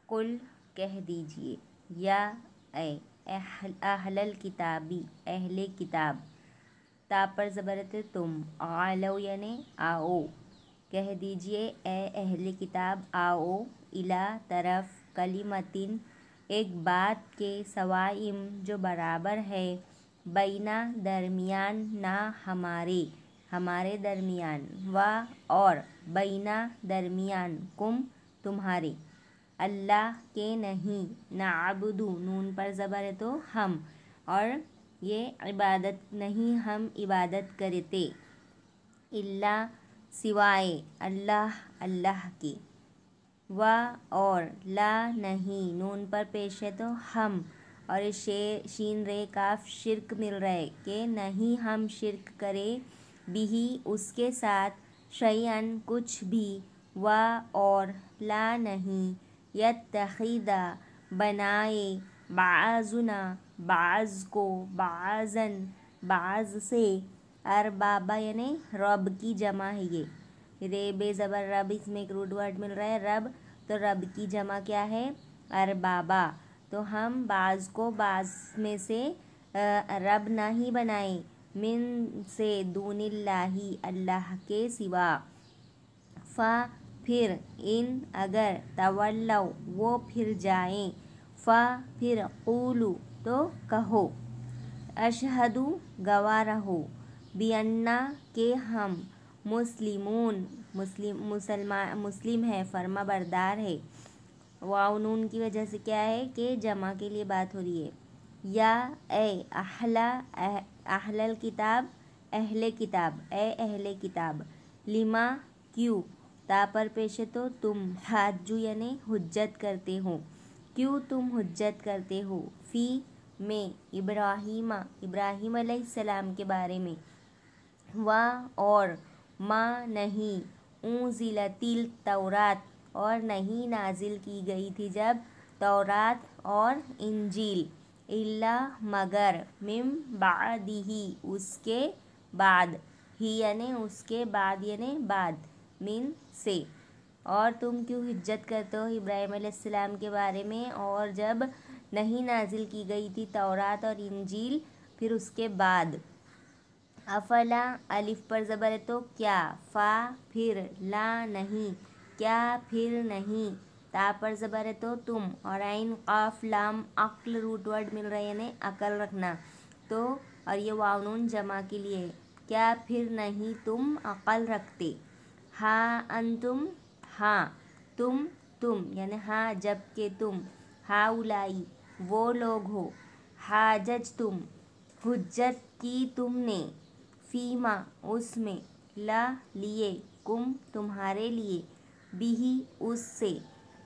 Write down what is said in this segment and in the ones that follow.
قل کہہ دیجئے، یا اے اہل الکتابی اہل کتاب، تا پر زبرت تم، عالو یعنی آؤ، کہہ دیجئے اے اہل کتاب آؤ، الی طرف، کلمتن ایک بات کے، سوائم جو برابر ہے، بینا درمیان، نا ہمارے درمیان، و اور، بینا درمیان، کم تمہارے، اللہ کے نہیں، نعبدو نون پر زبر ہے تو ہم، اور یہ عبادت نہیں ہم عبادت کرتے، اللہ سوائے، اللہ کے، و اور، لا نہیں نون پر پیش ہے تو ہم، اور شین رے کاف شرک مل رہے کہ نہیں ہم شرک کرے، بھی اس کے ساتھ، شیئن کچھ بھی، و اور، لا نہیں، یتخذ بنائے، بعضنا بعض کو، بعضن بعض سے، اربابا یعنی رب کی جمع ہے یہ، رے بے زبر رب، اس میں ایک روٹ ورڈ مل رہا ہے رب، تو رب کی جمع کیا ہے، اربابا، تو ہم بعض کو بعض میں سے رب نہیں بنائیں، من سے، دون اللہ اللہ کے سوا، پھر ان اگر، تولوا وہ پھر جائیں، پھر قولو تو کہو، اشہدو گواہ رہو، بینا کہ ہم، مسلمون مسلم ہے، فرما بردار ہے، واو نون کی وجہ سے کیا ہے کہ جمع کے لیے بات ہو رہی ہے، یا اے اہل الکتاب اہل کتاب، اے اہل کتاب، لما کیوں، تا پر پیش ہے تو تم، حاجو یعنی حجت کرتے ہو، کیوں تم حجت کرتے ہو، فی میں، ابراہیم علیہ السلام کے بارے میں، و اور، ما نہیں، انزلت التوراۃ اور نہیں نازل کی گئی تھی جب تورات اور انجیل، الا مگر، من بعدہ اس کے بعد، ہی یعنی اس کے بعد یعنی بعد، من سے، اور تم کیوں حجت کرتے ہو ابراہیم علیہ السلام کے بارے میں، اور جب نہیں نازل کی گئی تھی تورات اور انجیل، پھر اس کے بعد، افلا الف پر زبر ہے تو کیا، فا پھر، لا نہیں کیا پھر نہیں، تا پر زبر ہے تو تم، اور عین قاف لام عقل روٹ ورڈ مل رہے یعنی عقل رکھنا، تو اور یہ واو نون جمع کے لیے، کیا پھر نہیں تم عقل رکھتے، ہاں انتم ہاں تم یعنی ہاں جب کہ تم، ہاؤلائی وہ لوگ ہو، حاجج تم حجت کی تم نے، فیما اس میں، لا لیے، کم تمہارے لیے، بھی اس سے،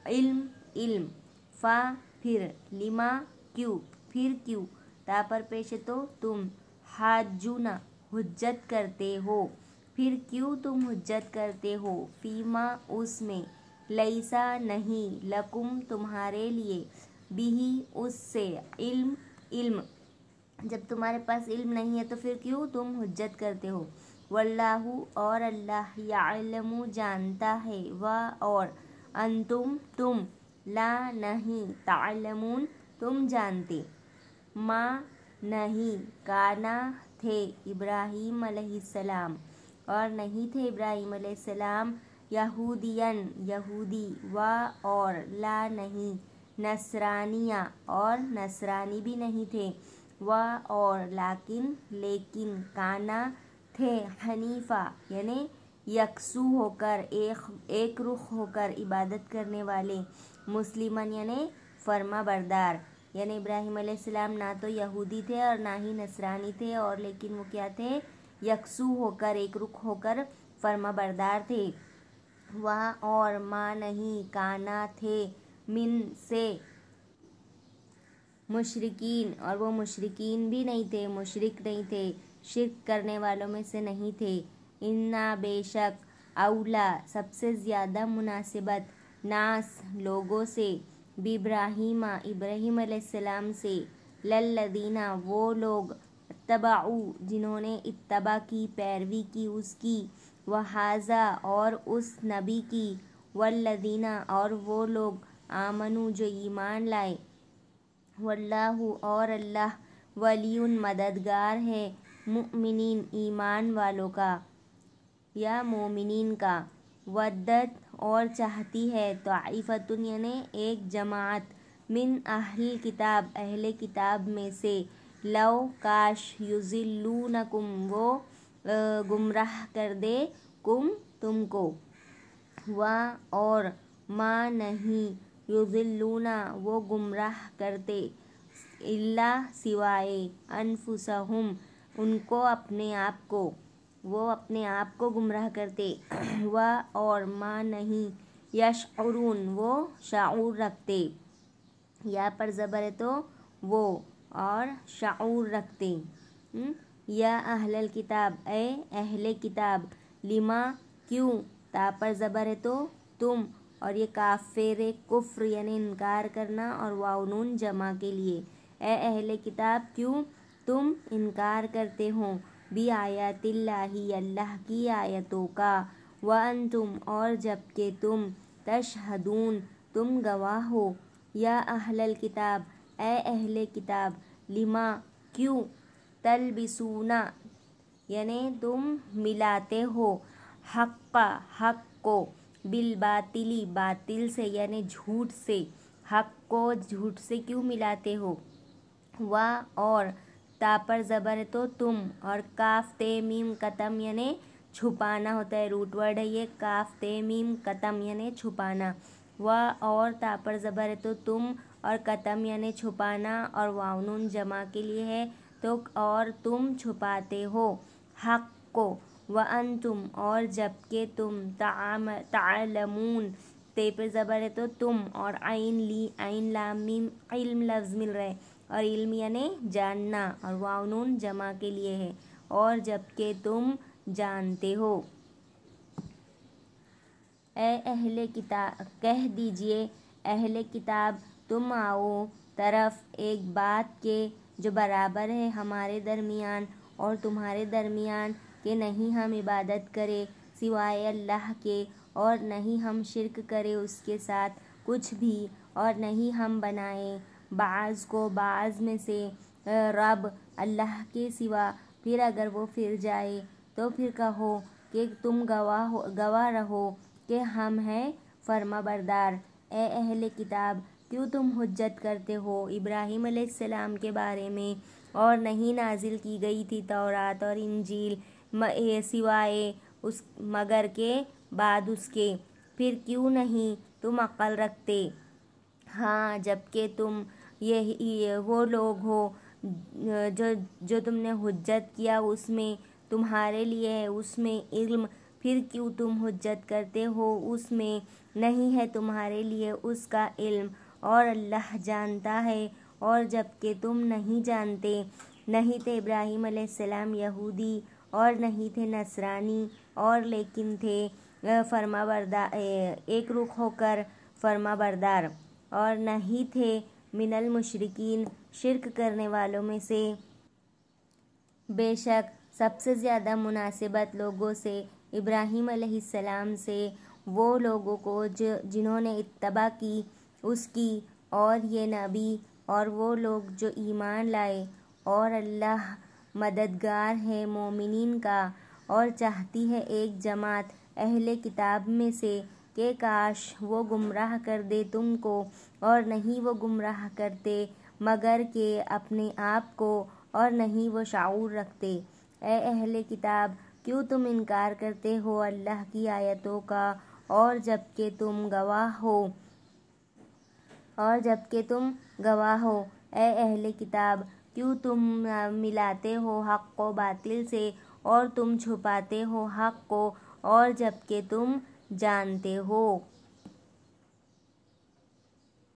علم، فا پھر، لما کیوں، پھر کیوں، تا پر پیش تو تم، حاجونا حجت کرتے ہو، پھر کیوں تم حجت کرتے ہو، فیما اس میں، لیسا نہیں، لکم تمہارے لیے، بھی اس سے، علم جب تمہارے پاس علم نہیں ہے تو پھر کیوں تم حجت کرتے ہو، واللہ اور اللہ، یعلم جانتا ہے، و اور، انتم تم، لا نہیں، تعلمون تم جانتے، ما نہیں، کانا تھے، ابراہیم علیہ السلام اور نہیں تھے ابراہیم علیہ السلام، یہودین یہودی، و اور، لا نہیں، نصرانیہ اور نصرانی بھی نہیں تھے، و اور، لیکن کانا تھے، حنیفہ یعنی یکسو ہو کر، ایک رخ ہو کر عبادت کرنے والے، مسلمن یعنی فرما بردار، یعنی ابراہیم علیہ السلام نہ تو یہودی تھے اور نہ ہی نصرانی تھے، اور لیکن وہ کیا تھے، یکسو ہو کر، ایک رخ ہو کر فرما بردار تھے، وہاں اور، ما نہیں، کانا تھے، من سے، مشرکین اور وہ مشرکین بھی نہیں تھے، مشرک نہیں تھے، شرک کرنے والوں میں سے نہیں تھے، انا بے شک، اولا سب سے زیادہ مناسبت، ناس لوگوں سے، بابراہیم ابراہیم علیہ السلام سے، للذین وہ لوگ، اتبعوا جنہوں نے اتباع کی، پیروی کی اس کی، وہذا اور اس نبی کی، والذین اور وہ لوگ، आमनु जो ईमान लाए, वल्लाहु और अल्लाह, वलियुन मददगार है, मुमिनीन ईमान वालों का या मोमिनीन का, वद्दत और चाहती है, ताइफतुन यानी एक जमात, मिन अहल किताब अहले किताब में से, लव काश, युजिल्लूनकुम वो गुमराह कर दे, कुम तुमको, वा और, माँ नहीं, युजिल्लूना वो गुमराह करते, इल्ला सिवाए, अनफुसहुम उनको अपने आप को, वो अपने आप को गुमराह करते, वा और, माँ नहीं, यशउरून वो शाऊर रखते, या पर ज़बर है तो वो और शाऊर रखते। या अहलल किताब ए अहले किताब, लिमा क्यों, ता पर ज़बर है तो तुम, और ये काफ़िर कुफ्र यानी इनकार करना, और वाउनून जमा के लिए, ए अहले किताब क्यों तुम इनकार करते हो, बी आयातिल्लाही अल्लाह की आयतों का, व अंतुम और जबकि तुम, तशहदून तुम गवाह हो, या अहलल किताब ए अहले किताब, लिमा क्यों, तलबिसूना यानी तुम मिलाते हो, हक्का हक को, बिल बातिली बातिल से यानी झूठ से, हक को झूठ से क्यों मिलाते हो, वा और, ता पर ज़बर है तो तुम, और काफ ते मीम कतम यानी छुपाना होता है, रूट वर्ड है ये, काफ ते मीम कतम यानी छुपाना, वा और, ता पर ज़बर है तो तुम, और कतम यानी छुपाना, और वाउनून जमा के लिए है तो, और तुम छुपाते हो, हक को, व अंतुम और जबकि तुम, तालमून ते पर ज़बर है तो तुम, और आइन ली आइन लाम मीम इल्म लफ्ज़ मिल रहा है, और इल्म यानी जानना, और वाउनून जमा के लिए है, और जबकि तुम जानते हो। ए अहले किताब कह दीजिए, अहले किताब तुम आओ तरफ एक बात के जो बराबर है हमारे दरमियान और तुम्हारे दरमियान, कि नहीं हम इबादत करें सिवाय अल्लाह के, और नहीं हम शिरक करें उसके साथ कुछ भी, और नहीं हम बनाएं बाज़ को बाज़ में से रब अल्लाह के सिवा। फिर अगर वो फिर जाए तो फिर कहो कि तुम गवाह रहो कि हम हैं फर्मा बरदार। ए अहले किताब क्यों तुम हुज्जत करते हो इब्राहीम अलैहिस्सलाम के बारे में, और नहीं नाजिल की गई थी तौरात और इंजील सिवाय उस मगर के बाद उसके, फिर क्यों नहीं तुम अक्ल रखते, हाँ जबकि तुम ये वो लोग हो जो तुमने हुज्जत किया उसमें तुम्हारे लिए है उसमें इल्म, फिर क्यों तुम हुज्जत करते हो उसमें नहीं है तुम्हारे लिए उसका इल्म, और अल्लाह जानता है, और जबकि तुम नहीं जानते, नहीं थे इब्राहीम अलैहिस्सलाम यहूदी और नहीं थे नसरानी, और लेकिन थे फर्माबरदार एक रुख होकर फर्माबरदार, और नहीं थे मिनल मुशरिकीन शिरक करने वालों में से। बेशक सबसे ज़्यादा मुनासिबत लोगों से इब्राहीम अलैहिस्सलाम से वो लोगों को जिन्होंने इत्तबा की उसकी, और ये नबी और वो लोग जो ईमान लाए, और अल्लाह मददगार है मोमिनीन का, और चाहती है एक जमात अहले किताब में से कि काश वो गुमराह कर दे तुमको, और नहीं वो गुमराह करते मगर के अपने आप को, और नहीं वो शाऊर रखते। ए अहले किताब क्यों तुम इनकार करते हो अल्लाह की आयतों का, और जबकि तुम गवाह हो, ए अहले किताब क्यों तुम मिलाते हो हक़ को बातिल से, और तुम छुपाते हो हक़ को, और जबकि तुम जानते हो।